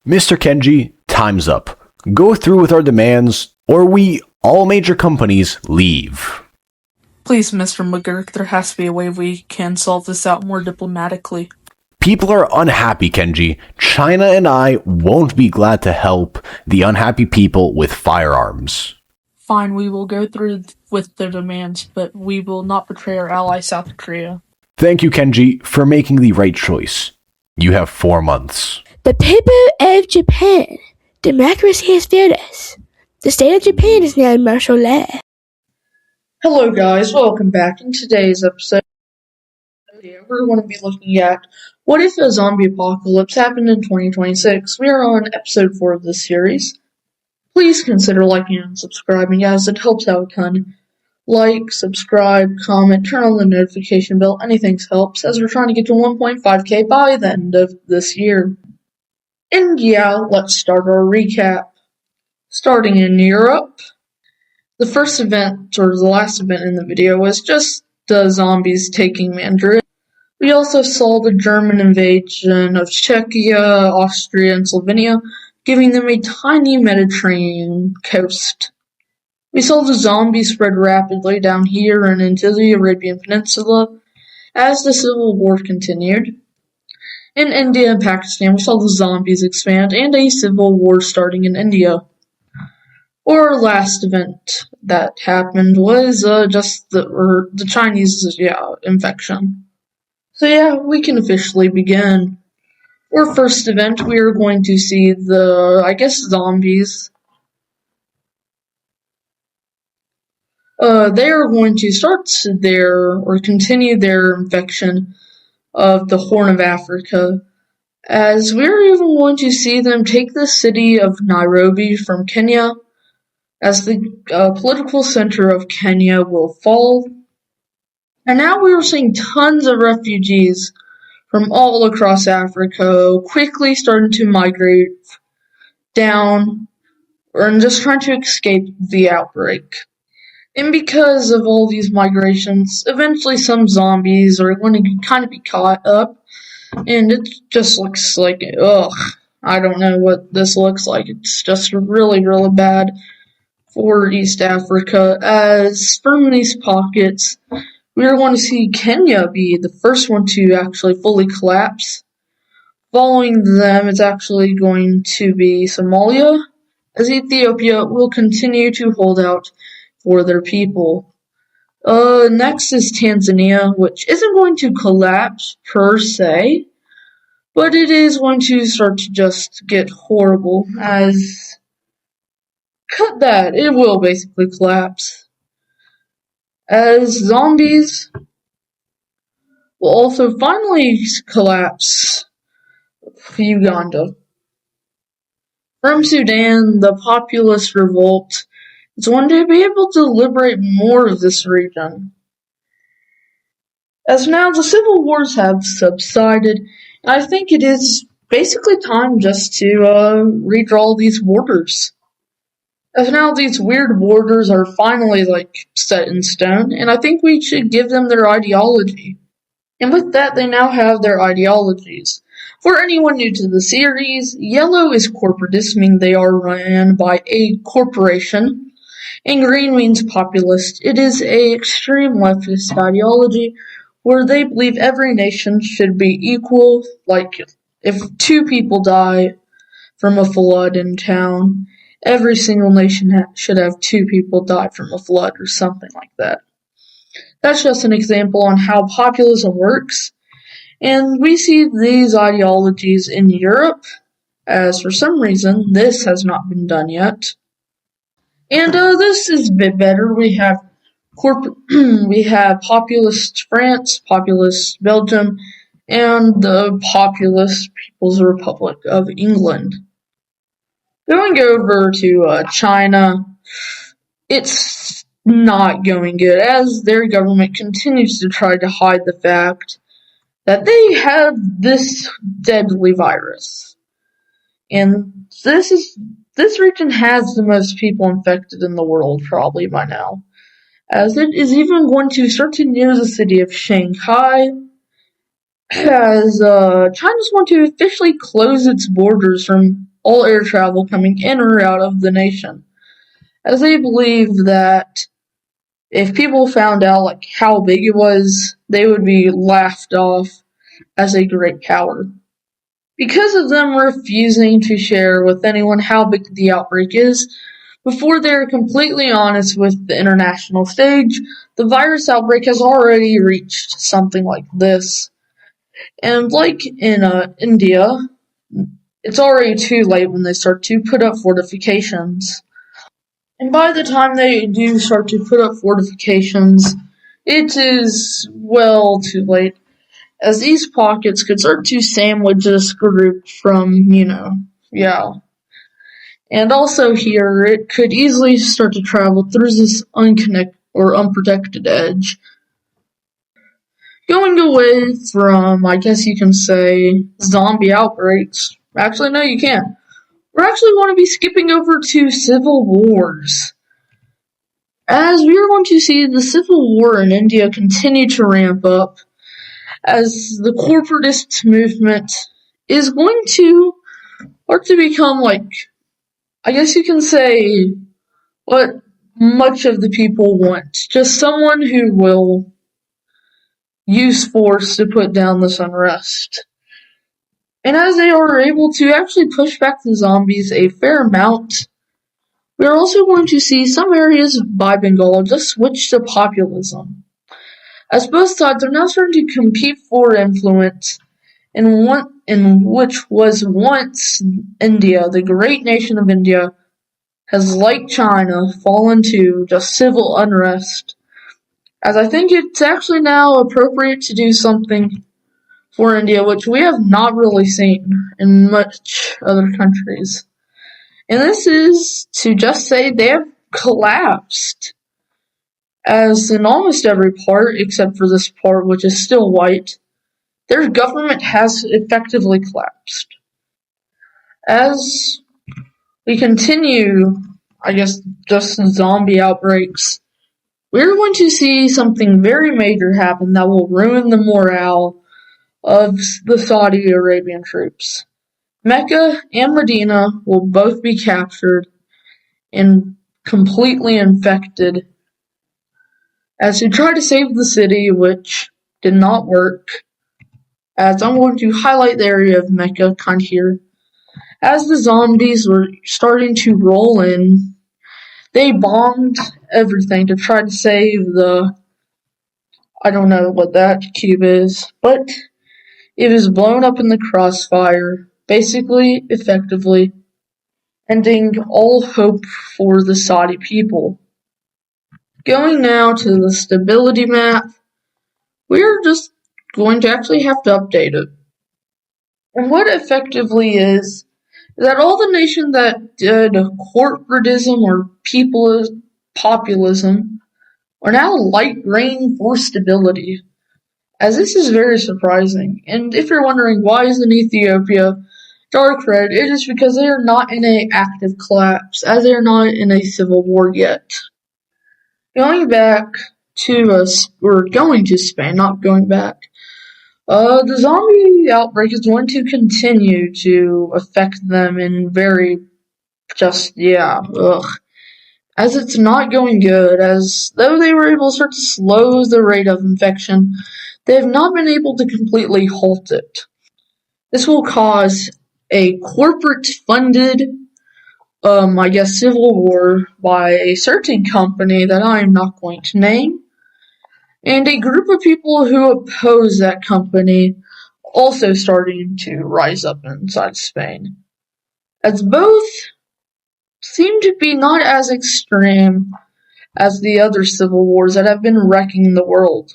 Mr. Kenji, time's up. Go through with our demands, or we, all major companies, leave. Please, Mr. McGurk, there has to be a way we can solve this out more diplomatically. People are unhappy, Kenji. China and I won't be glad to help the unhappy people with firearms. Fine, we will go through with the demands, but we will not betray our ally South Korea. Thank you, Kenji, for making the right choice. You have 4 months. The people of Japan. Democracy has failed us. The state of Japan is now in martial law. Hello guys, welcome back. In today's episode, we're going to be looking at what if a zombie apocalypse happened in 2026. We are on episode 4 of this series. Please consider liking and subscribing as it helps out a ton. Like, subscribe, comment, turn on the notification bell, anything helps as we're trying to get to 1.5k by the end of this year. And yeah, let's start our recap. Starting in Europe, the first event, or the last event in the video, was just the zombies taking Mandarin. We also saw the German invasion of Czechia, Austria, and Slovenia, giving them a tiny Mediterranean coast. We saw the zombies spread rapidly down here and into the Arabian Peninsula as the civil war continued. In India and Pakistan, we saw the zombies expand and a civil war starting in India. Our last event that happened was just the Chinese infection. So yeah, we can officially begin. Our first event, we are going to see zombies. They are going to continue their infection of the Horn of Africa, as we're even going to see them take the city of Nairobi from Kenya, as the political center of Kenya will fall. And now we are seeing tons of refugees from all across Africa quickly starting to migrate down and just trying to escape the outbreak. And because of all these migrations, eventually some zombies are going to kind of be caught up, and it just looks like, I don't know what this looks like. It's just really, really bad for East Africa, as from these pockets, we are going to see Kenya be the first one to actually fully collapse. Following them, it's actually going to be Somalia, as Ethiopia will continue to hold out for their people. Next is Tanzania, which isn't going to collapse per se, but it is going to start to just get horrible, as it will basically collapse. As zombies will also finally collapse Uganda. From Sudan, the populist revolt is going to be able to liberate more of this region. As now the civil wars have subsided, I think it is basically time just to redraw these borders. As now these weird borders are finally set in stone, and I think we should give them their ideology. And with that, they now have their ideologies. For anyone new to the series, yellow is corporatist, meaning they are ran by a corporation, and green means populist. It is a extreme leftist ideology where they believe every nation should be equal, like if 2 people die from a flood in town, every single nation should have 2 people die from a flood or something like that. That's just an example on how populism works, and we see these ideologies in Europe, as for some reason this has not been done yet. And this is a bit better. We have populist France, populist Belgium, and the populist People's Republic of England. Going over to China, it's not going good, as their government continues to try to hide the fact that they have this deadly virus. And this region has the most people infected in the world, probably by now, as it is even going to start to near the city of Shanghai, as China's going to officially close its borders from all air travel coming in or out of the nation, as they believe that if people found out like how big it was, they would be laughed off as a great power. Because of them refusing to share with anyone how big the outbreak is, before they are completely honest with the international stage, the virus outbreak has already reached something like this. And like in India, it's already too late when they start to put up fortifications. And by the time they do start to put up fortifications, it is well too late, as these pockets could start to sandwich this group from, And also here, it could easily start to travel through this unprotected edge. Going away from, I guess you can say, zombie outbreaks. Actually, no, you can't. We actually want to be skipping over to civil wars, as we are going to see the civil war in India continue to ramp up, as the corporatist movement is going to start to become I guess you can say, what much of the people want. Just someone who will use force to put down this unrest. And as they are able to actually push back the zombies a fair amount, we are also going to see some areas by Bengal just switch to populism, as both sides are now starting to compete for influence in which was once India, the great nation of India, has, like China, fallen to just civil unrest, as I think it's actually now appropriate to do something for India, which we have not really seen in much other countries. And this is to just say they have collapsed, as in almost every part, except for this part which is still white, their government has effectively collapsed. As we continue, I guess, just zombie outbreaks, we're going to see something very major happen that will ruin the morale of the Saudi Arabian troops. Mecca and Medina will both be captured and completely infected, as we try to save the city, which did not work, as I'm going to highlight the area of Mecca kind of here. As the zombies were starting to roll in, they bombed everything to try to save I don't know what that cube is, but it was blown up in the crossfire, basically, effectively, ending all hope for the Saudi people. Going now to the stability map, we're just going to actually have to update it. And what effectively is that all the nations that did corporatism or populism are now light green for stability, as this is very surprising. And if you're wondering why isn't Ethiopia dark red, it is because they are not in an active collapse, as they are not in a civil war yet. Going back to going to Spain, not going back. The zombie outbreak is going to continue to affect them in as it's not going good, as though they were able to start to slow the rate of infection, they have not been able to completely halt it. This will cause a corporate-funded, civil war by a certain company that I am not going to name, and a group of people who oppose that company also starting to rise up inside Spain, as both seem to be not as extreme as the other civil wars that have been wrecking the world.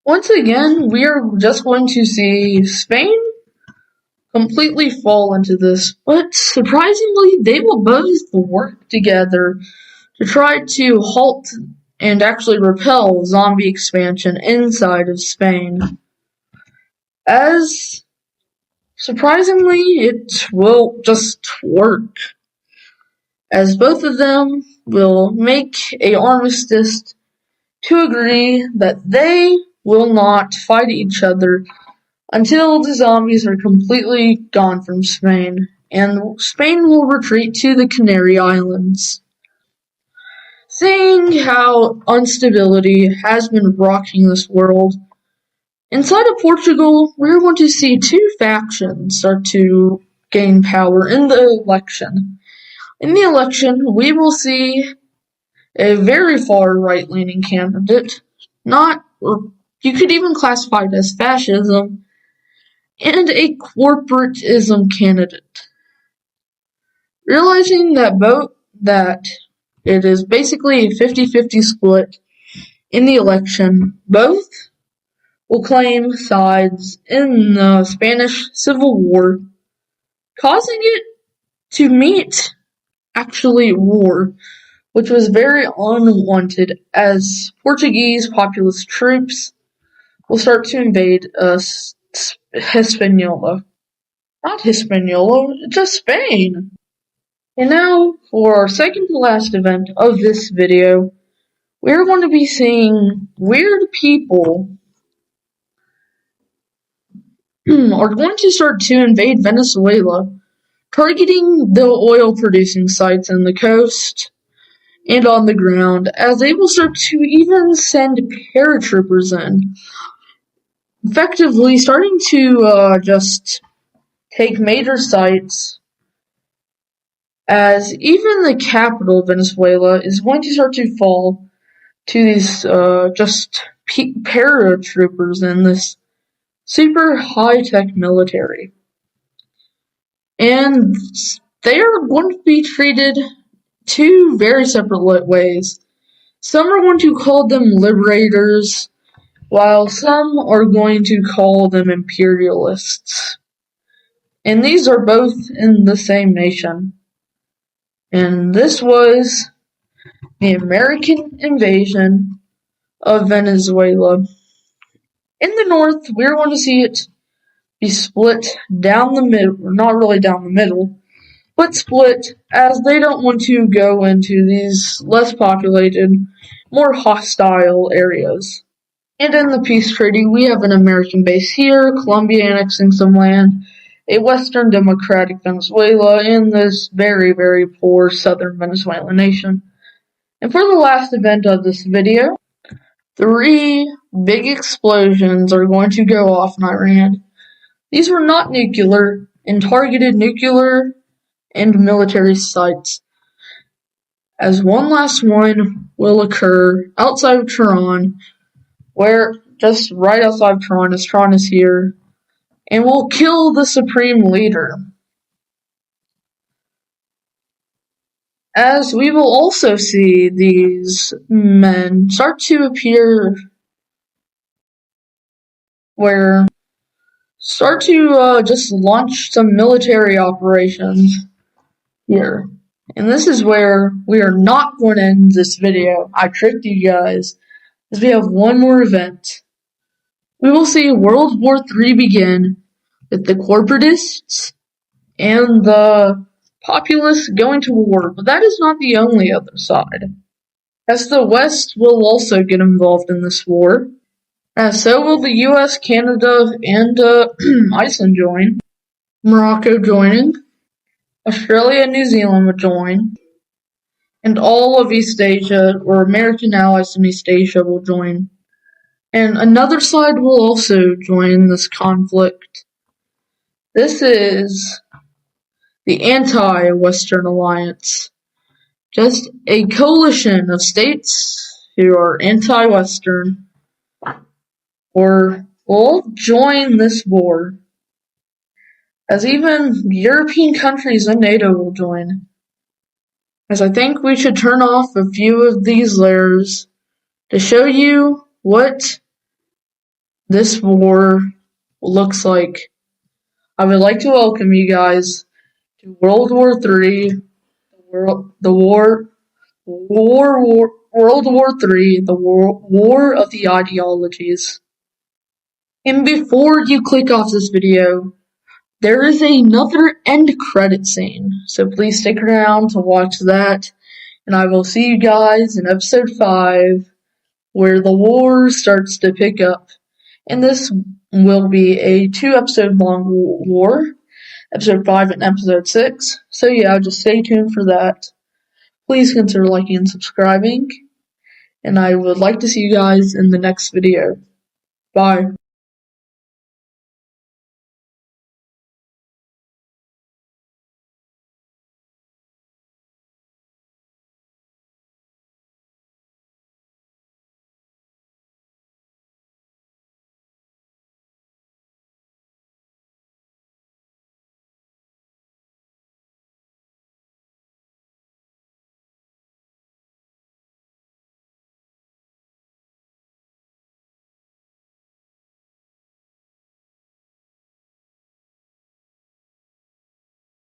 Once again, we are just going to see Spain completely fall into this, but surprisingly, they will both work together to try to halt and actually repel zombie expansion inside of Spain. As surprisingly, it will just work, as both of them will make an armistice to agree that they will not fight each other until the zombies are completely gone from Spain. and Spain will retreat to the Canary Islands. Seeing how instability has been rocking this world, inside of Portugal, we're going to see two factions start to gain power in the election. In the election, we will see a very far right-leaning candidate, you could even classify it as fascism, and a corporatism candidate. Realizing that it is basically a 50-50 split in the election, both will claim sides in the Spanish Civil War, causing it to meet actually war, which was very unwanted as Portuguese populist troops will start to invade Hispaniola. Not Hispaniola, just Spain. And now, for our second to last event of this video, we're going to be seeing weird people are going to start to invade Venezuela, targeting the oil-producing sites in the coast and on the ground, as they will start to even send paratroopers in, effectively starting to just take major sites, as even the capital, Venezuela, is going to start to fall to these just paratroopers in this super high-tech military. And they are going to be treated two very separate ways. Some are going to call them liberators, while some are going to call them imperialists. And these are both in the same nation. And this was the American invasion of Venezuela. In the north, we're going to see it be split down the middle, or not really down the middle, but split, as they don't want to go into these less populated, more hostile areas. And in the peace treaty, we have an American base here, Colombia annexing some land, a Western democratic Venezuela, and this very, very poor southern Venezuelan nation. And for the last event of this video, 3 big explosions are going to go off in Iran. These were not nuclear, and targeted nuclear and military sites, as one last one will occur outside of Tehran, where just right outside of Tehran is here, and will kill the supreme leader. As we will also see these men start to appear just launch some military operations here. And this is where we are not going to end this video. I tricked you guys, as we have one more event. We will see World War III begin with the corporatists and the populists going to war, but that is not the only other side, as the West will also get involved in this war, as so will the US, Canada, and Iceland join, Morocco joining, Australia and New Zealand will join, and all of East Asia, or American allies in East Asia, will join. And another side will also join this conflict. This is the anti-Western alliance, just a coalition of states who are anti-Western, or will join this war, as even European countries and NATO will join. As I think we should turn off a few of these layers to show you what this war looks like. I would like to welcome you guys to World War III, World War III, the war of the ideologies. And before you click off this video, there is another end credit scene, so please stick around to watch that, and I will see you guys in episode 5, where the war starts to pick up. And this will be a 2-episode long war, episode 5 and episode 6. So yeah, just stay tuned for that. Please consider liking and subscribing, and I would like to see you guys in the next video. Bye.